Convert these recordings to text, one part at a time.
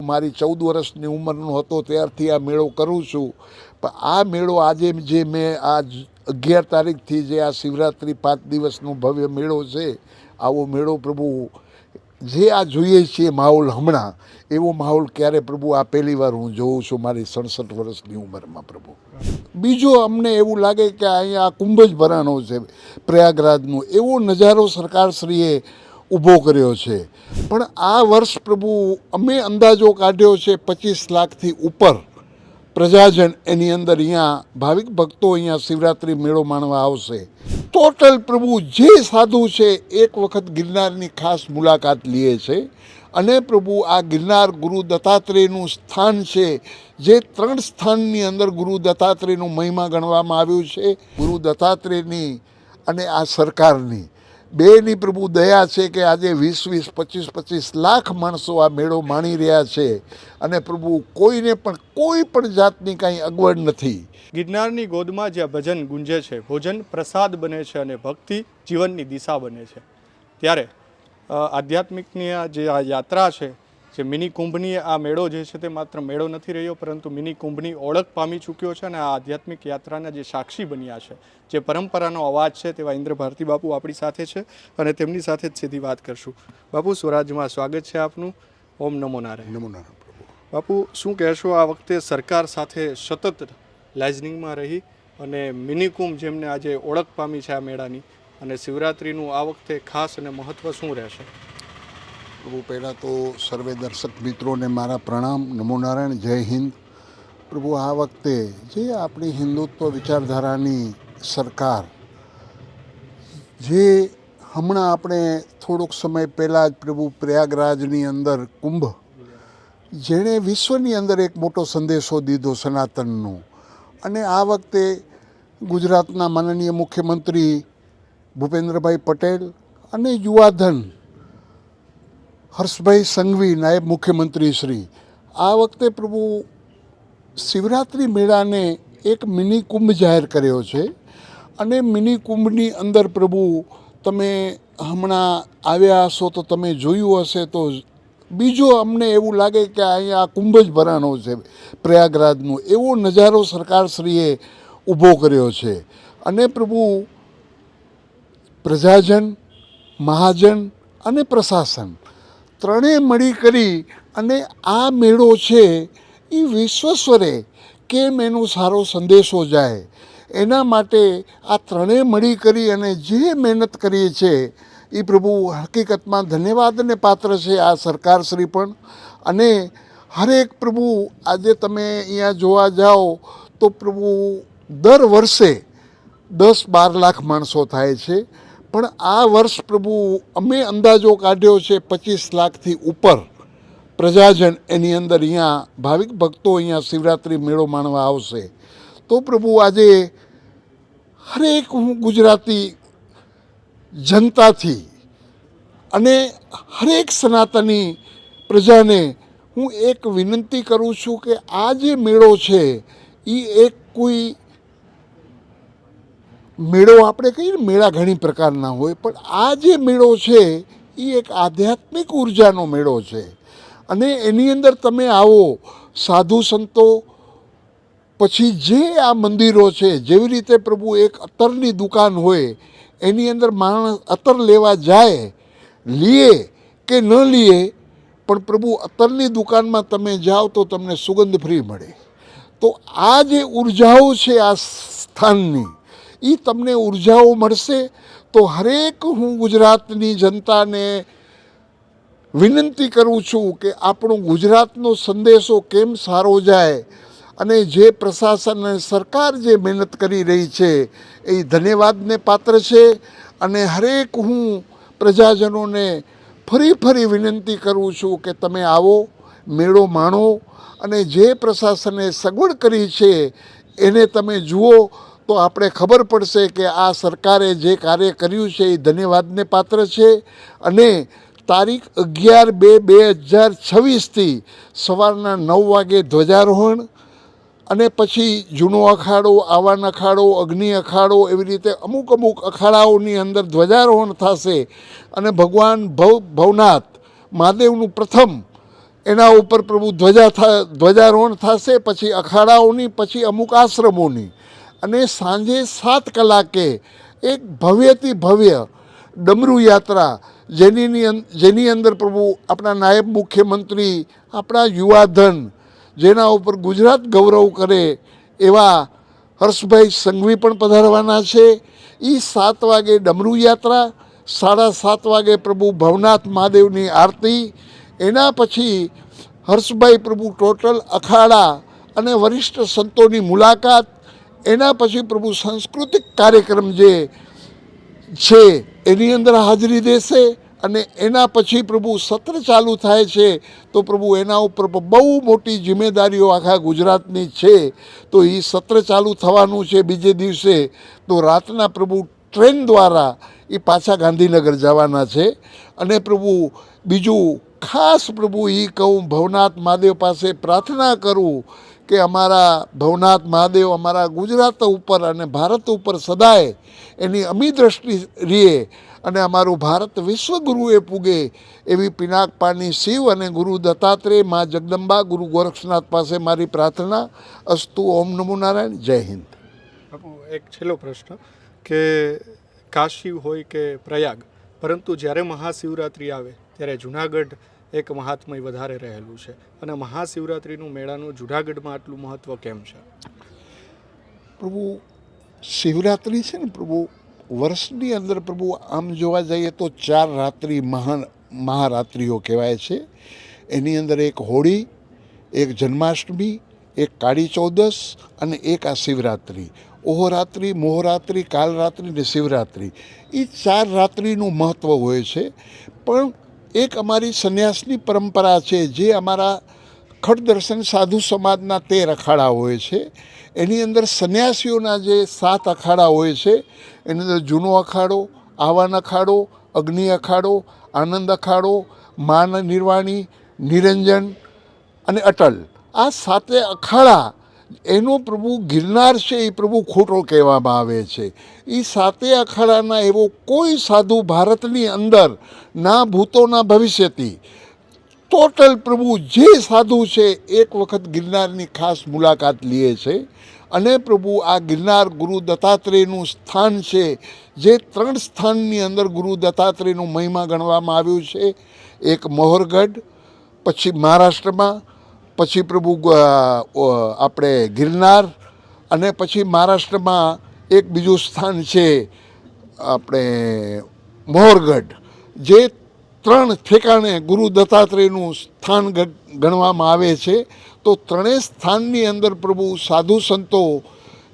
મારી 14 વર્ષની ઉંમરનો હતો ત્યારથી આ મેળો કરું છું. પણ આ મેળો આજે જે મેં આ 11 તારીખથી જે આ શિવરાત્રિ 5 દિવસનો ભવ્ય મેળો છે, આવો મેળો પ્રભુ જે આ જોઈએ છીએ માહોલ હમણાં, એવો માહોલ ક્યારે પ્રભુ આ પહેલી વાર હું જોઉં છું મારી 67 વર્ષની ઉંમરમાં પ્રભુ. બીજો અમને એવું લાગે કે અહીંયા કુંભ જ ભરાણો છે પ્રયાગરાજનો, એવો નજારો સરકારશ્રીએ ઊભો કર્યો છે. પણ આ વર્ષ પ્રભુ અમે અંદાજો કાઢ્યો છે 25 લાખથી ઉપર પ્રજાજન એની અંદર અહીંયા ભાવિક ભક્તો અહીંયા શિવરાત્રિ મેળો માણવા આવશે. ટોટલ પ્રભુ જે સાધુ છે એક વખત ગિરનારની ખાસ મુલાકાત લે છે અને પ્રભુ આ ગિરનાર ગુરુ દત્તાત્રેયનું સ્થાન છે, જે 3 સ્થાનની અંદર ગુરુ દત્તાત્રેયનું મહિમા ગણવામાં આવ્યું છે. ગુરુ દત્તાત્રેયની અને આ સરકારની બેની પ્રભુ દયા છે કે આજે 20-20, 25-25 લાખ માણસો આ મેળો માણી રહ્યા છે અને પ્રભુ કોઈને પણ કોઈ પણ જાતની કાંઈ અગવડ નથી. ગિરનારની ગોદમાં જ્યાં ભજન ગુંજે છે, ભોજન પ્રસાદ બને છે અને ભક્તિ જીવનની દિશા બને છે, ત્યારે આધ્યાત્મિકની આ જે આ યાત્રા છે, જે મિની કુંભની આ મેળો જે છે તે માત્ર મેળો નથી રહ્યો, પરંતુ મિની કુંભની ઓળખ પામી ચૂક્યો છે અને આ આધ્યાત્મિક યાત્રાના જે સાક્ષી બન્યા છે, જે પરંપરાનો અવાજ છે, તેવા ઇન્દ્ર ભારતી બાપુ આપણી સાથે છે અને તેમની સાથે જ સીધી વાત કરશું. બાપુ, સ્વરાજમાં સ્વાગત છે આપનું. ઓમ નમો નારાયણ. નમો નારાયણ પ્રભુ. બાપુ, શું કહેશો, આ વખતે સરકાર સાથે સતત લાઇઝનિંગમાં રહી અને મિની કુંભ જેમને આજે ઓળખ પામી છે આ મેળાની, અને શિવરાત્રિનું આ વખતે ખાસ અને મહત્ત્વ શું રહેશે? પ્રભુ, પહેલાં તો સર્વે દર્શક મિત્રોને મારા પ્રણામ. નમો નારાયણ. જય હિન્દ. પ્રભુ, આ વખતે જે આપણી હિન્દુત્વ વિચારધારાની સરકાર, જે હમણાં આપણે થોડોક સમય પહેલાં જ પ્રભુ પ્રયાગરાજની અંદર કુંભ, જેણે વિશ્વની અંદર એક મોટો સંદેશો દીધો સનાતનનો, અને આ વખતે ગુજરાતના માનનીય મુખ્યમંત્રી ભૂપેન્દ્રભાઈ પટેલ અને યુવાધન હર્ષભાઈ સંઘવી નાયબ મુખ્યમંત્રી શ્રી આ વખતે પ્રભુ શિવરાત્રિ મેળાને એક મિની કુંભ જાહેર કર્યો છે. અને મિની કુંભની અંદર પ્રભુ તમે હમણાં આવ્યા હશો તો તમે જોયું હશે તો બીજો અમને એવું લાગે કે અહીંયા કુંભ જ ભરાણો છે પ્રયાગરાજનો, એવો નજારો સરકારશ્રીએ ઊભો કર્યો છે. અને પ્રભુ પ્રજાજન, મહાજન અને પ્રશાસન ત્રણેય મળી કરી અને આ મેળો છે એ વિશ્વસ્તરે કેમ એનો સારો સંદેશો જાય, એના માટે આ ત્રણેય મળી કરી અને જે મહેનત કરીએ છે એ પ્રભુ હકીકતમાં ધન્યવાદને પાત્ર છે આ સરકારશ્રી પણ. અને હરેક પ્રભુ આજે તમે અહીંયા જોવા જાઓ તો પ્રભુ દર વર્ષે 10-12 લાખ માણસો થાય છે, પણ આ વર્ષ પ્રભુ અમે અંદાજો કાઢ્યો છે 25 લાખથી ઉપર પ્રજાજન એની અંદર અહીંયા ભાવિક ભક્તો અહીંયા શિવરાત્રિ મેળો માણવા આવશે. તો પ્રભુ આજે હરેક હું ગુજરાતી જનતાથી અને હરેક સનાતની પ્રજાને હું એક વિનંતી કરું છું કે આ જે મેળો છે એ એક કોઈ મેળો આપણે કહીએ ને, મેળા ઘણી પ્રકારના હોય, પણ આ જે મેળો છે એ એક આધ્યાત્મિક ઉર્જાનો મેળો છે. અને એની અંદર તમે આવો, સાધુ સંતો, પછી જે આ મંદિરો છે, જેવી રીતે પ્રભુ એક અત્તરની દુકાન હોય, એની અંદર માણસ અત્તર લેવા જાય, લીએ કે ન લીએ, પણ પ્રભુ અત્તરની દુકાનમાં તમે જાઓ તો તમને સુગંધ ફ્રી મળે. તો આ જે ઉર્જાઓ છે આ સ્થાનની, એ તમને ઉર્જાઓ મળશે. તો હરેક હું ગુજરાતની જનતાને વિનંતી કરું છું કે આપણો ગુજરાતનો સંદેશો કેમ સારો જાય, અને જે પ્રશાસન અને સરકાર જે મહેનત કરી રહી છે એ ધન્યવાદને પાત્ર છે. અને હરેક હું પ્રજાજનોને ફરી વિનંતી કરું છું કે તમે આવો, મેળો માણો, અને જે પ્રશાસને સગવડ કરી છે એને તમે જુઓ તો આપણે ખબર પડશે કે આ સરકારે જે કાર્ય કર્યું છે એ ધન્યવાદને પાત્ર છે. અને તારીખ 11/2/2026થી સવારના 9 વાગે ધ્વજારોહણ, અને પછી જૂનો અખાડો, આવાન અખાડો, અગ્નિ અખાડો, એવી રીતે અમુક અખાડાઓની અંદર ધ્વજારોહણ થશે. અને ભગવાન ભવનાથ મહાદેવનું પ્રથમ એના ઉપર પ્રભુ ધ્વજારોહણ થશે, પછી અખાડાઓની, પછી અમુક આશ્રમોની, અને સાંજે 7 કલાકે એક ભવ્યથી ભવ્ય ડમરૂ યાત્રા જેની અંદર પ્રભુ આપણા નાયબ મુખ્યમંત્રી, આપણા યુવાધન, જેના ઉપર ગુજરાત ગૌરવ કરે એવા હર્ષભાઈ સંઘવી પણ પધારવાના છે. એ 7 વાગે ડમરૂ યાત્રા, 7:30 વાગે પ્રભુ ભવનાથ મહાદેવની આરતી, એના પછી હર્ષભાઈ પ્રભુ ટોટલ અખાડા અને વરિષ્ઠ સંતોની મુલાકાત, એના પછી પ્રભુ સાંસ્કૃતિક કાર્યક્રમ જે છે એની અંદર હાજરી દેશે, અને એના પછી પ્રભુ સત્ર ચાલુ થાય છે. તો પ્રભુ એના ઉપર બહુ મોટી જિમ્મેદારીઓ આખા ગુજરાતની છે. તો એ સત્ર ચાલુ થવાનું છે બીજે દિવસે. તો રાતના પ્રભુ ટ્રેન દ્વારા એ પાછા ગાંધીનગર જવાના છે. અને પ્રભુ બીજું ખાસ પ્રભુ એ કહું, ભવનાથ મહાદેવ પાસે પ્રાર્થના કરું કે અમારા ભવનાથ મહાદેવ અમારા ગુજરાત ઉપર અને ભારત ઉપર સદાય એની અમી દ્રષ્ટિ રહે, અને અમારું ભારત વિશ્વગુરુએ પૂગે એવી પિનાકપાની શિવ અને ગુરુ દત્તાત્રેય, મા જગદંબા, ગુરુ ગોરક્ષનાથ પાસે મારી પ્રાર્થના. અસ્તુ. ઓમ નમો નારાયણ. જય હિન્દ. બાપુ, એક છેલ્લો પ્રશ્ન કે કાશી હોય કે પ્રયાગ, પરંતુ જ્યારે મહાશિવરાત્રિ આવે ત્યારે જુનાગઢ એક મહાત્મય વધારે રહેલું છે, અને મહાશિવરાત્રિનું મેળાનું જુનાગઢમાં આટલું મહત્ત્વ કેમ છે? પ્રભુ શિવરાત્રિ છે ને પ્રભુ, વર્ષની અંદર પ્રભુ આમ જોવા જઈએ તો 4 રાત્રિ મહારાત્રિઓ કહેવાય છે. એની અંદર એક હોળી, એક જન્માષ્ટમી, એક કાળી ચૌદસ અને એક આ શિવરાત્રિ. ઓહોરાત્રિ, મોહરાત્રિ, કાલરાત્રિ ને શિવરાત્રિ, એ 4 રાત્રિનું મહત્ત્વ હોય છે. પણ એક અમારી સંન્યાસની પરંપરા છે, જે અમારા ખડદર્શન સાધુ સમાજના 13 અખાડા હોય છે. એની અંદર સંન્યાસીઓના જે 7 અખાડા હોય છે, એની અંદર જૂનો અખાડો, આવાન અખાડો, અગ્નિ અખાડો, આનંદ અખાડો, માન નિર્વાણી, નિરંજન અને અટલ, આ 7 અખાડા એનો પ્રભુ ગિરનાર છે એ પ્રભુ ખોટો કહેવામાં આવે છે. એ 7 અખાડાના એવો કોઈ સાધુ ભારતની અંદર ના ભૂતો ના ભવિષ્યથી ટોટલ પ્રભુ જે સાધુ છે એક વખત ગિરનારની ખાસ મુલાકાત લે છે. અને પ્રભુ આ ગિરનાર ગુરુ દત્તાત્રેયનું સ્થાન છે, જે 3 સ્થાનની અંદર ગુરુ દત્તાત્રેયનું મહિમા ગણવામાં આવ્યું છે. એક મોહરગઢ, પછી મહારાષ્ટ્રમાં, પછી પ્રભુ આપણે ગિરનાર, અને પછી મહારાષ્ટ્રમાં એક બીજું સ્થાન છે આપણે મોહરગઢ, જે 3 ઠેકાણે ગુરુ દત્તાત્રેયનું સ્થાન ગણવામાં આવે છે. તો 3 સ્થાનની અંદર પ્રભુ સાધુ સંતો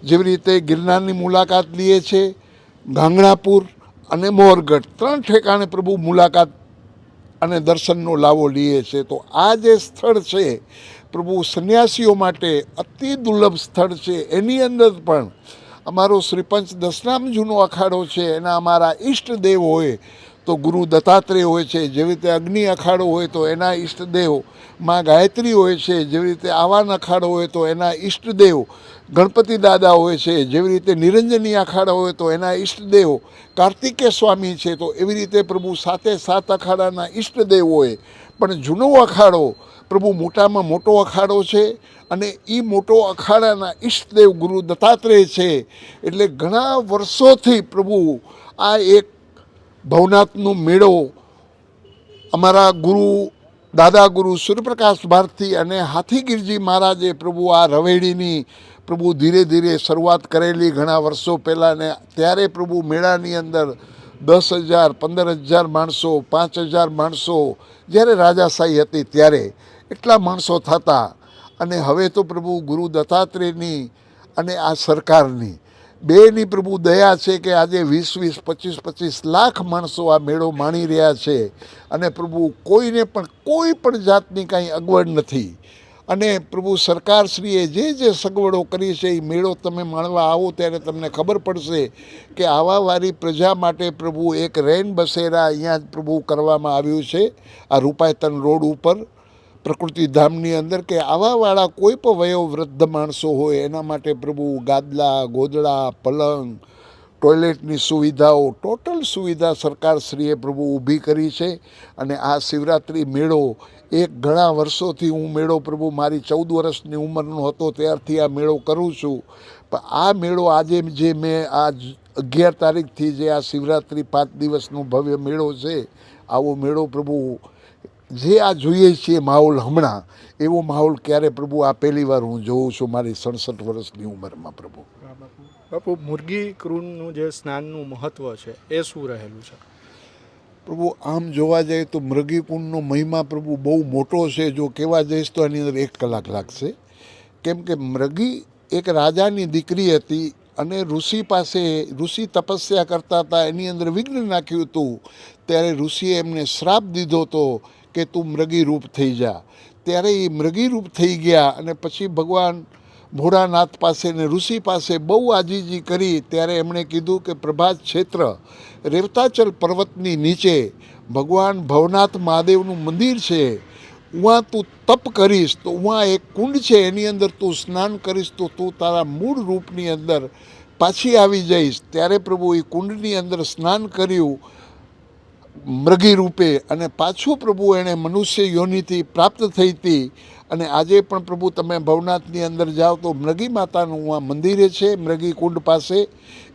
જેવી રીતે ગિરનારની મુલાકાત લે છે, ગાંગણાપુર અને મોહરગઢ 3 ઠેકાણે પ્રભુ મુલાકાત અને દર્શનનો લાવો લે છે. તો આ જે સ્થળ છે પ્રભુ સંન્યાસીઓ માટે અતિ દુર્લભ સ્થળ છે. એની અંદર પણ અમારો શ્રીપંચ દશનામ જૂનો અખાડો છે, એના અમારા ઈષ્ટદેવ હોય તો ગુરુ દત્તાત્રેય હોય છે. જેવી રીતે અગ્નિ અખાડો હોય તો એના ઈષ્ટદેવ માં ગાયત્રી હોય છે. જેવી રીતે આવાન અખાડો હોય તો એના ઈષ્ટદેવ ગણપતિ દાદા હોય છે. જેવી રીતે નિરંજની અખાડો હોય તો એના ઈષ્ટદેવ કાર્તિકેય સ્વામી છે. તો એવી રીતે પ્રભુ 7 અખાડાના ઈષ્ટદેવ હોય. પણ જૂનો અખાડો પ્રભુ મોટામાં મોટો અખાડો છે, અને એ મોટો અખાડાના ઈષ્ટદેવ ગુરુ દત્તાત્રેય છે. એટલે ઘણા વર્ષોથી પ્રભુ આ એક ભવનાથનો મેળો અમારા ગુરુ દાદા ગુરુ સૂર્યપ્રકાશ ભારતી અને હાથીગીરજી મહારાજે પ્રભુ આ રવેડીની પ્રભુ ધીરે ધીરે શરૂઆત કરેલી ઘણા વર્ષો પહેલાં. ને ત્યારે પ્રભુ મેળાની અંદર 10,000, 15,000 માણસો, 5,000 માણસો, જ્યારે રાજાશાહી હતી ત્યારે એટલા માણસો થતા. અને હવે તો પ્રભુ ગુરુ દત્તાત્રેયની અને આ સરકારની બેની પ્રભુ દયા છે કે આજે 20-20, 25-25 લાખ માણસો આ મેળો માણી રહ્યા છે. અને પ્રભુ કોઈને પણ કોઈ પણ જાતની કાંઈ અગવડ નથી. અને પ્રભુ સરકારશ્રીએ જે સગવડો કરી છે એ મેળો તમે માણવા આવો ત્યારે તમને ખબર પડશે કે આવાવાળી પ્રજા માટે પ્રભુ એક રેન બસેરા અહીંયા જ પ્રભુ કરવામાં આવ્યું છે, આ રૂપાયતન રોડ ઉપર પ્રકૃતિધામની અંદર, કે આવાવાળા કોઈ પણ વયોવૃદ્ધ માણસો હોય એના માટે પ્રભુ ગાદલા, ગોદડા, પલંગ, ટોયલેટની સુવિધાઓ, ટોટલ સુવિધા સરકારશ્રીએ પ્રભુ ઊભી કરી છે. અને આ શિવરાત્રિ મેળો એક ઘણા વર્ષોથી હું મેળો પ્રભુ મારી 14 વર્ષની ઉંમરનો હતો ત્યારથી આ મેળો કરું છું. પણ આ મેળો આજે જે મેં આ 11 તારીખથી જે આ શિવરાત્રિ 5 દિવસનો ભવ્ય મેળો છે, આવો મેળો પ્રભુ જે આ જોઈએ છીએ માહોલ હમણાં, એવો માહોલ ક્યારે પ્રભુ આ પહેલી વાર હું જોઉં છું મારી 67 વર્ષની ઉંમરમાં પ્રભુ. બાપુ, મુરગી કુંડનું જે સ્નાનનું મહત્વ છે એ શું રહેલું છે? પ્રભુ આમ જોવા જઈએ તો મૃગીકુંડનો મહિમા પ્રભુ બહુ મોટો છે. જો કહેવા જઈશ તો એની અંદર 1 કલાક લાગશે. કેમ કે મૃગી એક રાજાની દીકરી હતી અને ઋષિ તપસ્યા કરતા હતા, એની અંદર વિઘ્ન નાખ્યું હતું. ત્યારે ઋષિએ એમને શ્રાપ દીધો હતો કે તું મૃગી રૂપ થઈ જા. ત્યારે એ મૃગી રૂપ થઈ ગયા અને પછી ભગવાન ભોળાનાથ પાસે ને ઋષિ પાસે બહુ આજીજી કરી. ત્યારે એમણે કીધું કે પ્રભાત ક્ષેત્ર રેવતાચલ પર્વતની નીચે ભગવાન ભવનાથ મહાદેવનું મંદિર છે, ઉहाँ તું તપ કરીશ તો ઉहाँ એક કુંડ છે, એની અંદર તું સ્નાન કરીશ તો તું તારા મૂળ રૂપની અંદર પાછી આવી જઈશ. ત્યારે પ્રભુ એ કુંડની અંદર સ્નાન કર્યું મૃગી રૂપે અને પાછું પ્રભુ એણે મનુષ્ય યોનિથી પ્રાપ્ત થઈ હતી. અને આજે પણ પ્રભુ તમે ભવનાથની અંદર જાઓ તો મૃગી માતાનું આ મંદિરે છે, મૃગી કુંડ પાસે,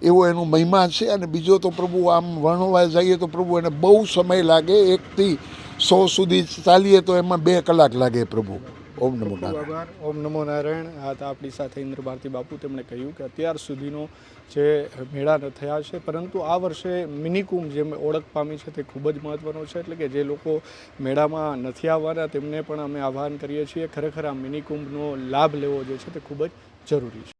એવો એનું મહિમા છે. અને બીજો તો પ્રભુ આમ વર્ણવા જઈએ તો પ્રભુ એને બહુ સમય લાગે, 1 થી 100 સુધી ચાલીએ તો એમાં 2 કલાક લાગે પ્રભુ. ઓમ નમો નારાયણ. ઓમ નમો નારાયણ. આ હતા આપણી સાથે ઇન્દ્ર ભારતી બાપુ. તેમણે કહ્યું કે અત્યાર સુધીનો જે મેળા થયા છે, પરંતુ આ વર્ષે મિની કુંભ જે ઓળખ પામી છે તે ખૂબ જ મહત્ત્વનો છે. એટલે કે જે લોકો મેળામાં નથી આવવાના તેમને પણ અમે આહ્વાન કરીએ છીએ. ખરેખર આ મિની કુંભનો લાભ લેવો જે છે તે ખૂબ જ જરૂરી છે.